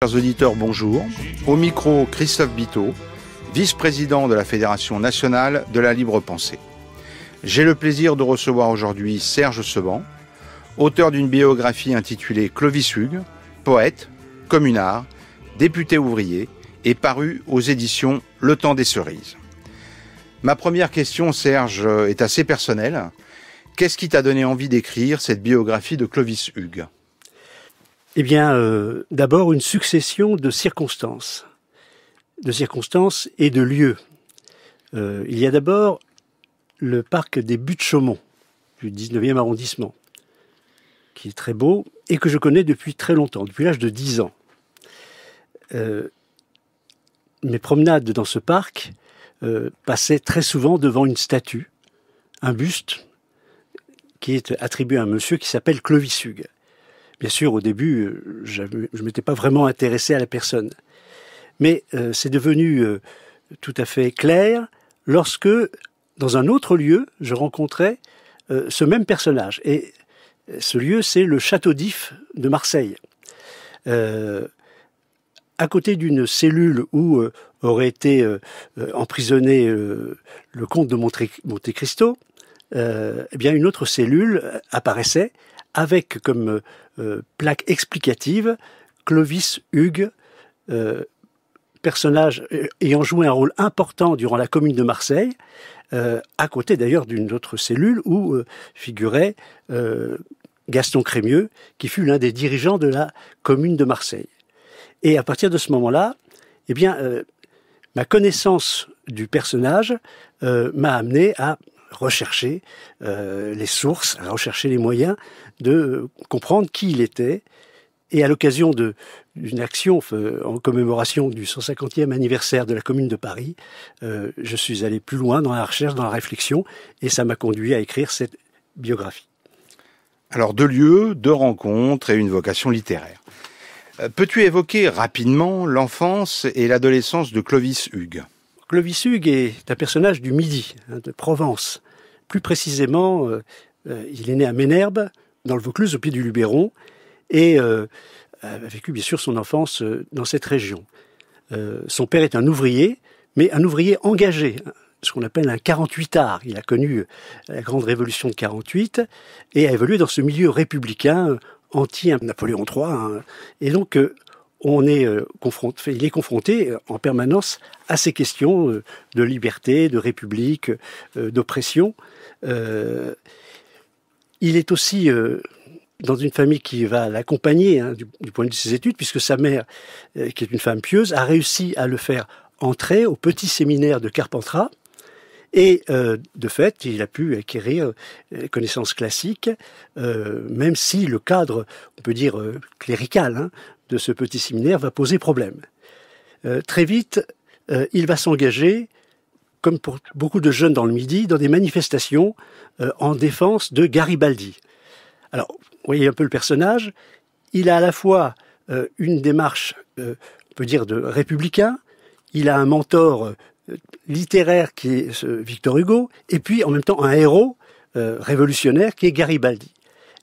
Chers auditeurs, bonjour. Au micro, Christophe Biteau, vice-président de la Fédération nationale de la libre pensée. J'ai le plaisir de recevoir aujourd'hui Serge Seban, auteur d'une biographie intitulée Clovis Hugues, poète, communard, député ouvrier et paru aux éditions Le Temps des Cerises. Ma première question, Serge, est assez personnelle. Qu'est-ce qui t'a donné envie d'écrire cette biographie de Clovis Hugues ? Eh bien, d'abord une succession de circonstances et de lieux. Il y a d'abord le parc des Buttes-Chaumont, du 19e arrondissement, qui est très beau et que je connais depuis très longtemps, depuis l'âge de 10 ans. Mes promenades dans ce parc passaient très souvent devant une statue, un buste, qui est attribué à un monsieur qui s'appelle Clovis Hugues. Bien sûr, au début, je ne m'étais pas vraiment intéressé à la personne. Mais c'est devenu tout à fait clair lorsque, dans un autre lieu, je rencontrais ce même personnage. Et ce lieu, c'est le Château d'If de Marseille. À côté d'une cellule où aurait été emprisonné le comte de Monte Cristo, eh bien une autre cellule apparaissait avec comme plaque explicative Clovis Hugues, personnage ayant joué un rôle important durant la Commune de Marseille, à côté d'ailleurs d'une autre cellule où figurait Gaston Crémieux, qui fut l'un des dirigeants de la Commune de Marseille. Et à partir de ce moment-là, eh bien, ma connaissance du personnage m'a amené à rechercher les sources, à rechercher les moyens de comprendre qui il était. Et à l'occasion d'une action en commémoration du 150e anniversaire de la Commune de Paris, je suis allé plus loin dans la recherche, dans la réflexion, et ça m'a conduit à écrire cette biographie. Alors, 2 lieux, 2 rencontres et une vocation littéraire. Peux-tu évoquer rapidement l'enfance et l'adolescence de Clovis Hugues ? Clovis Hugues est un personnage du Midi, de Provence. Plus précisément, il est né à Ménherbe, dans le Vaucluse, au pied du Luberon, et a vécu bien sûr son enfance dans cette région. Son père est un ouvrier, mais un ouvrier engagé, ce qu'on appelle un 48ard. Il a connu la grande révolution de 48 et a évolué dans ce milieu républicain anti-Napoléon III. Et donc, il est confronté en permanence à ces questions de liberté, de république, d'oppression. Il est aussi dans une famille qui va l'accompagner du point de vue de ses études, puisque sa mère, qui est une femme pieuse, a réussi à le faire entrer au petit séminaire de Carpentras. Et de fait, il a pu acquérir connaissances classiques, même si le cadre, on peut dire clérical, de ce petit séminaire va poser problème. Très vite, il va s'engager, comme pour beaucoup de jeunes dans le Midi, dans des manifestations en défense de Garibaldi. Alors, vous voyez un peu le personnage, il a à la fois une démarche, on peut dire, de républicain, il a un mentor littéraire qui est Victor Hugo, et puis en même temps un héros révolutionnaire qui est Garibaldi.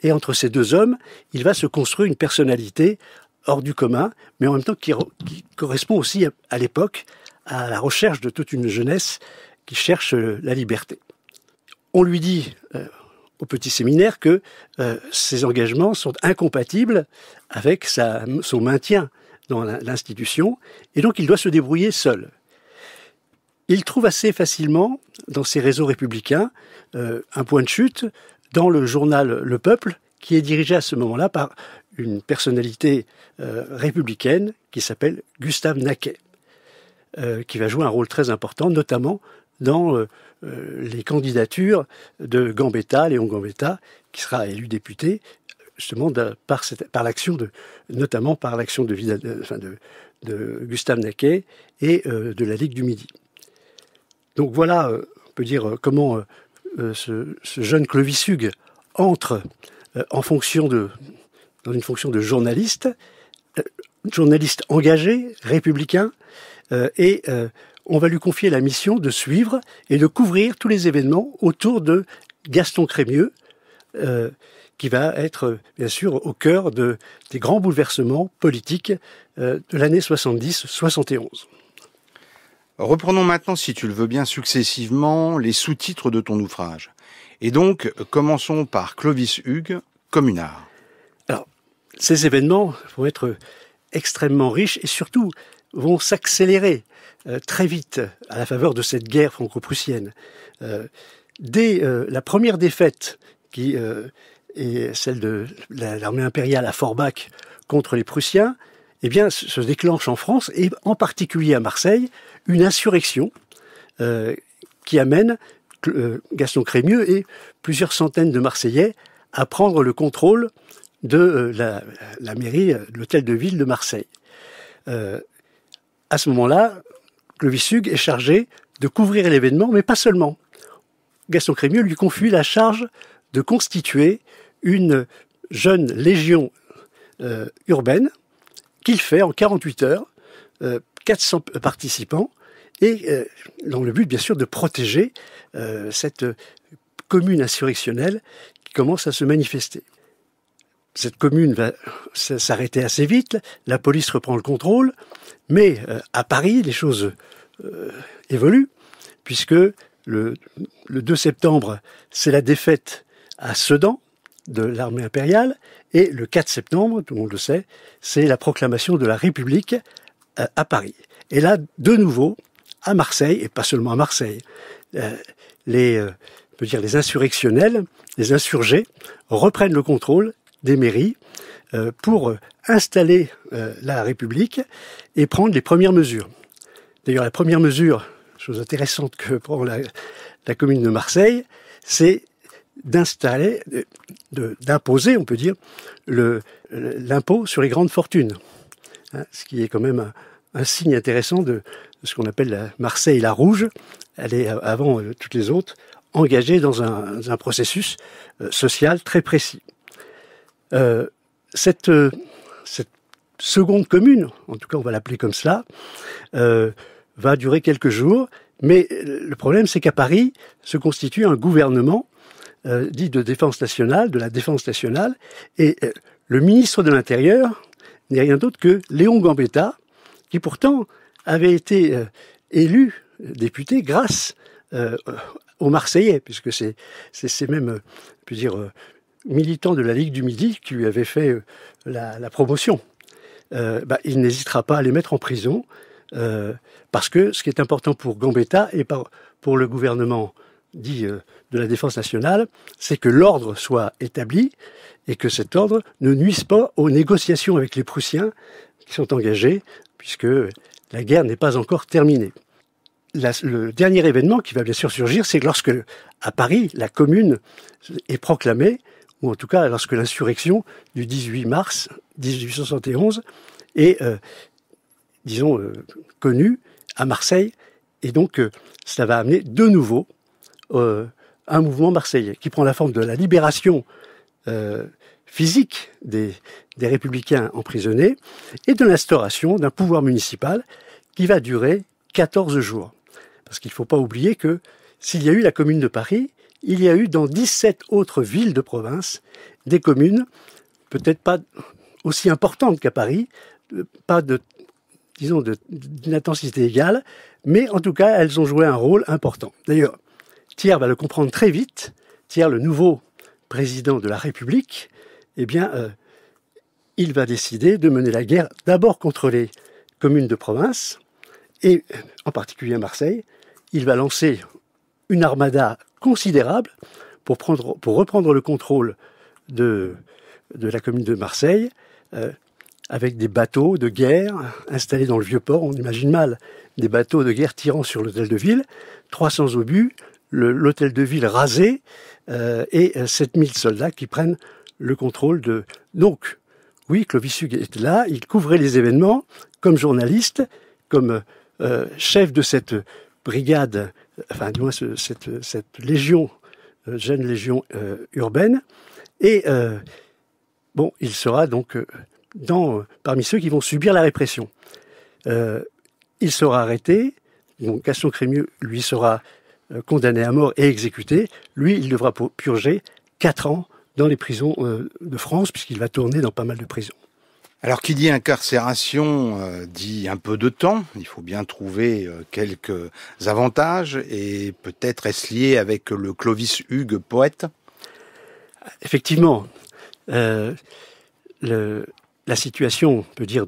Et entre ces deux hommes, il va se construire une personnalité hors du commun, mais en même temps qui correspond aussi à l'époque à la recherche de toute une jeunesse qui cherche la liberté. On lui dit au petit séminaire que ses engagements sont incompatibles avec son maintien dans l'institution, et donc il doit se débrouiller seul. Il trouve assez facilement, dans ses réseaux républicains, un point de chute dans le journal Le Peuple, qui est dirigé à ce moment-là par une personnalité républicaine qui s'appelle Gustave Naquet, qui va jouer un rôle très important, notamment dans les candidatures de Gambetta, Léon Gambetta, qui sera élu député, justement notamment par l'action de Gustave Naquet et de la Ligue du Midi. Donc voilà, on peut dire comment ce jeune Clovis Hugues entre dans une fonction de journaliste engagé, républicain, et on va lui confier la mission de suivre et de couvrir tous les événements autour de Gaston Crémieux, qui va être bien sûr au cœur des grands bouleversements politiques de l'année 70-71. Reprenons maintenant, si tu le veux bien, successivement les sous-titres de ton ouvrage. Et donc, commençons par Clovis Hugues, communard. Alors, ces événements vont être extrêmement riches et surtout vont s'accélérer très vite à la faveur de cette guerre franco-prussienne. Dès la première défaite, qui est celle de l'armée impériale à Forbach contre les Prussiens, eh bien, se déclenche en France, et en particulier à Marseille, une insurrection qui amène Gaston Crémieux et plusieurs centaines de Marseillais à prendre le contrôle de la mairie, de l'hôtel de ville de Marseille. À ce moment-là, Clovis Hugues est chargé de couvrir l'événement, mais pas seulement. Gaston Crémieux lui confie la charge de constituer une jeune légion urbaine qu'il fait en 48 heures, 400 participants, et dans le but, bien sûr, de protéger cette commune insurrectionnelle qui commence à se manifester. Cette commune va s'arrêter assez vite, la police reprend le contrôle, mais à Paris, les choses évoluent, puisque le 2 septembre, c'est la défaite à Sedan de l'armée impériale, et le 4 septembre, tout le monde le sait, c'est la proclamation de la République à Paris. Et là, de nouveau, à Marseille, et pas seulement à Marseille, les insurrectionnels, les insurgés, reprennent le contrôle des mairies pour installer la République et prendre les premières mesures. D'ailleurs, la première mesure, chose intéressante que prend la commune de Marseille, c'est d'imposer, on peut dire, l'impôt sur les grandes fortunes. Ce qui est quand même un signe intéressant de ce qu'on appelle la Marseille la Rouge. Elle est, avant toutes les autres, engagée dans un processus social très précis. Cette seconde commune, en tout cas on va l'appeler comme cela, va durer quelques jours, mais le problème c'est qu'à Paris se constitue un gouvernement dit de défense nationale, de la défense nationale, et le ministre de l'Intérieur n'est rien d'autre que Léon Gambetta, qui pourtant avait été élu député grâce aux Marseillais, puisque c'est même, on peut dire, militant de la Ligue du Midi qui lui avait fait la promotion. Il n'hésitera pas à les mettre en prison, parce que ce qui est important pour Gambetta et pour le gouvernement dit de la défense nationale, c'est que l'ordre soit établi et que cet ordre ne nuise pas aux négociations avec les Prussiens qui sont engagés, puisque la guerre n'est pas encore terminée. Le dernier événement qui va bien sûr surgir, c'est lorsque, à Paris, la commune est proclamée, ou en tout cas lorsque l'insurrection du 18 mars 1871 est, connue à Marseille, et donc cela va amener de nouveau un mouvement marseillais qui prend la forme de la libération physique des républicains emprisonnés et de l'instauration d'un pouvoir municipal qui va durer 14 jours. Parce qu'il ne faut pas oublier que s'il y a eu la commune de Paris, il y a eu dans 17 autres villes de province des communes, peut-être pas aussi importantes qu'à Paris, pas d'une intensité égale, mais en tout cas, elles ont joué un rôle important. D'ailleurs, Thiers va le comprendre très vite. Thiers, le nouveau président de la République, il va décider de mener la guerre d'abord contre les communes de province, et en particulier à Marseille. Il va lancer une armada considérable pour reprendre le contrôle de la commune de Marseille, avec des bateaux de guerre installés dans le Vieux-Port. On imagine mal des bateaux de guerre tirant sur l'hôtel de ville, 300 obus, l'hôtel de ville rasé, et 7000 soldats qui prennent le contrôle de... Donc, oui, Clovis Hugues était là, il couvrait les événements comme journaliste, comme chef de cette brigade, enfin du moins cette légion, jeune légion urbaine, et il sera donc parmi ceux qui vont subir la répression. Il sera arrêté, donc Gaston Crémieux, lui, sera condamné à mort et exécuté. Lui, il devra purger 4 ans dans les prisons de France, puisqu'il va tourner dans pas mal de prisons. Alors qui dit incarcération dit un peu de temps, il faut bien trouver quelques avantages, et peut-être est-ce lié avec le Clovis Hugues poète? Effectivement, la situation, on peut dire,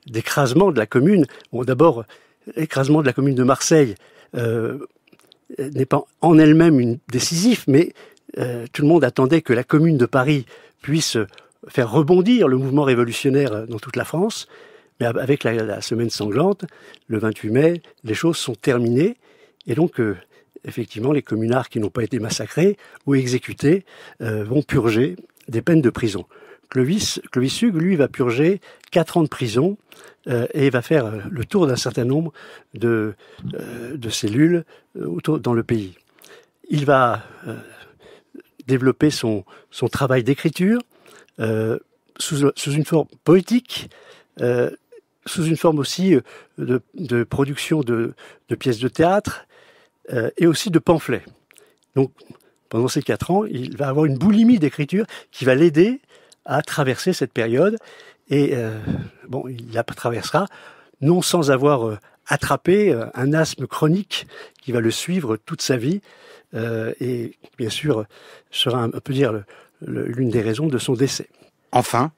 d'écrasement de la commune, bon, d'abord, l'écrasement de la commune de Marseille n'est pas en elle-même décisif, mais tout le monde attendait que la commune de Paris puisse faire rebondir le mouvement révolutionnaire dans toute la France. Mais avec la semaine sanglante, le 28 mai, les choses sont terminées. Et donc, effectivement, les communards qui n'ont pas été massacrés ou exécutés vont purger des peines de prison. Clovis Hugues, lui, va purger 4 ans de prison et va faire le tour d'un certain nombre de cellules dans le pays. Il va développer son travail d'écriture sous une forme poétique, sous une forme aussi de production de pièces de théâtre et aussi de pamphlets. Donc, pendant ces 4 ans, il va avoir une boulimie d'écriture qui va l'aider à traverser cette période. Et il la traversera non sans avoir attrapé un asthme chronique qui va le suivre toute sa vie et bien sûr sera, on peut dire, l'une des raisons de son décès. Enfin,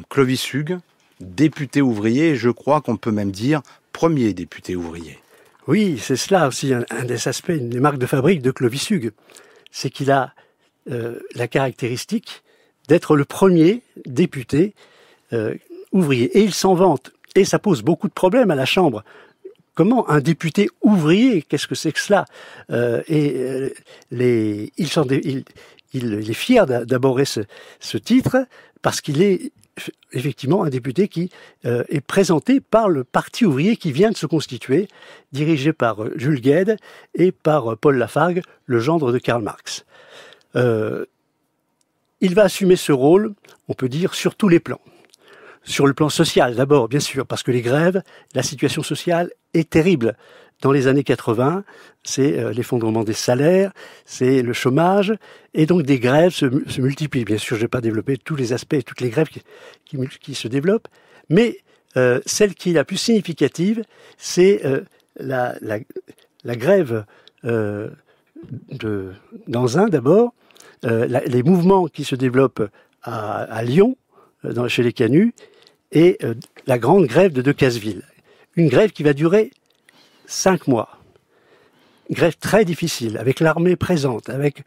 Clovis Hugues, député ouvrier, je crois qu'on peut même dire premier député ouvrier. Oui, c'est cela aussi un des aspects, une des marques de fabrique de Clovis Hugues. C'est qu'il a la caractéristique d'être le premier député ouvrier. Et il s'en vante. Et ça pose beaucoup de problèmes à la Chambre. Comment un député ouvrier, qu'est-ce que c'est que cela il est fier d'aborder ce titre parce qu'il est effectivement un député qui est présenté par le Parti ouvrier qui vient de se constituer, dirigé par Jules Guesde et par Paul Lafargue, le gendre de Karl Marx. Il va assumer ce rôle, on peut dire, sur tous les plans. Sur le plan social, d'abord, bien sûr, parce que les grèves, la situation sociale est terrible. Dans les années 80, c'est l'effondrement des salaires, c'est le chômage, et donc des grèves se multiplient. Bien sûr, je ne vais pas développer tous les aspects, toutes les grèves qui se développent, mais celle qui est la plus significative, c'est la grève d'Anzin, d'abord, les mouvements qui se développent à Lyon, chez les Canuts, et la grande grève de Decazeville. Une grève qui va durer 5 mois. Une grève très difficile, avec l'armée présente, avec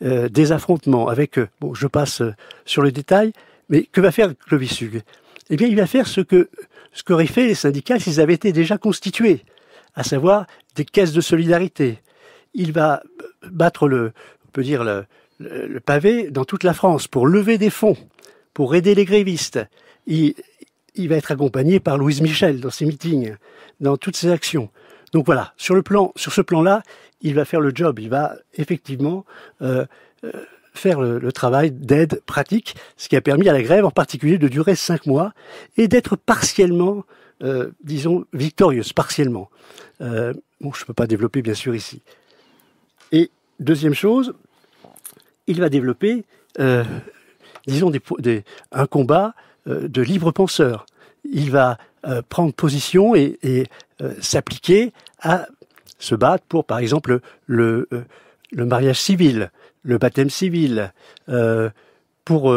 des affrontements, avec... je passe sur le détail, mais que va faire Clovis Hugues? Eh bien, il va faire ce qu'auraient fait les syndicats s'ils avaient été déjà constitués, à savoir des caisses de solidarité. Il va battre le pavé dans toute la France pour lever des fonds, pour aider les grévistes. Il va être accompagné par Louise Michel dans ses meetings, dans toutes ses actions. Donc voilà, sur ce plan-là, il va faire le job. Il va effectivement faire le travail d'aide pratique, ce qui a permis à la grève en particulier de durer 5 mois et d'être partiellement, victorieuse, partiellement. Je ne peux pas développer bien sûr ici. Et deuxième chose, il va développer, un combat de libres penseurs. Il va prendre position et s'appliquer à se battre pour, par exemple, le mariage civil, le baptême civil, pour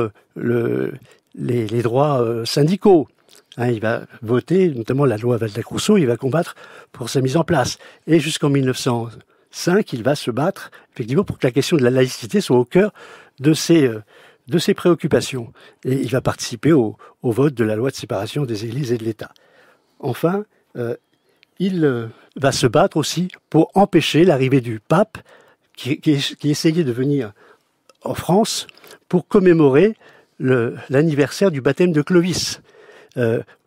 les droits syndicaux. Il va voter, notamment la loi Valdeck-Rousseau, il va combattre pour sa mise en place. Et jusqu'en 1905, il va se battre, effectivement, pour que la question de la laïcité soit au cœur de ses préoccupations. Et il va participer au vote de la loi de séparation des églises et de l'État. Enfin, il va se battre aussi pour empêcher l'arrivée du pape qui essayait de venir en France pour commémorer l'anniversaire du baptême de Clovis.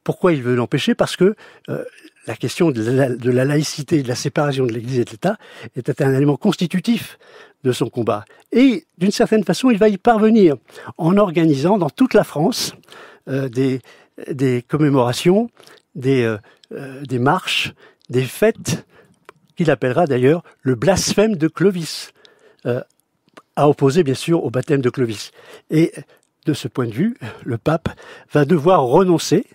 Pourquoi il veut l'empêcher? Parce que la question de la laïcité, de la séparation de l'Église et de l'État était un élément constitutif de son combat. Et d'une certaine façon, il va y parvenir en organisant dans toute la France des commémorations, des marches, des fêtes qu'il appellera d'ailleurs le blasphème de Clovis. à opposer bien sûr au baptême de Clovis. Et de ce point de vue, le pape va devoir renoncer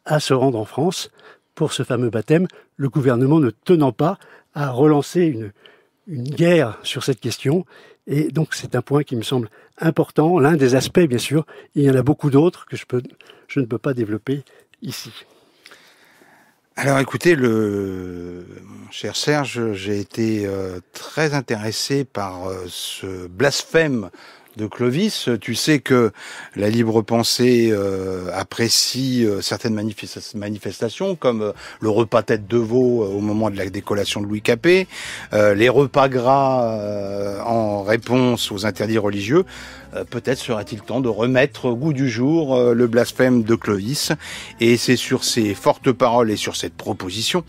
à se rendre en France pour ce fameux baptême, le gouvernement ne tenant pas à relancer une guerre sur cette question. Et donc c'est un point qui me semble important, l'un des aspects bien sûr, il y en a beaucoup d'autres que je ne peux pas développer ici. Alors écoutez, mon cher Serge, j'ai été très intéressé par ce blasphème de Clovis. Tu sais que la libre pensée apprécie certaines manifestations, comme le repas tête de veau au moment de la décollation de Louis Capet, les repas gras en réponse aux interdits religieux. Peut-être serait-il temps de remettre au goût du jour le blasphème de Clovis. Et c'est sur ces fortes paroles et sur cette proposition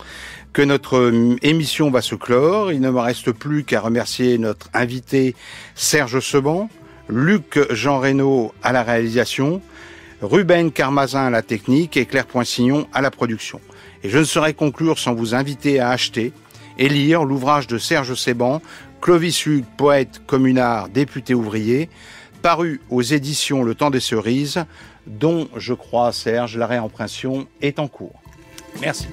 que notre émission va se clore. Il ne me reste plus qu'à remercier notre invité Serge Seban, Luc Jean Reynaud à la réalisation, Ruben Carmazin à la technique et Claire Poinsignon à la production. Et je ne saurais conclure sans vous inviter à acheter et lire l'ouvrage de Serge Seban, Clovis Hugues, poète, communard, député ouvrier, paru aux éditions Le Temps des Cerises, dont, je crois, Serge, la réimpression est en cours. Merci.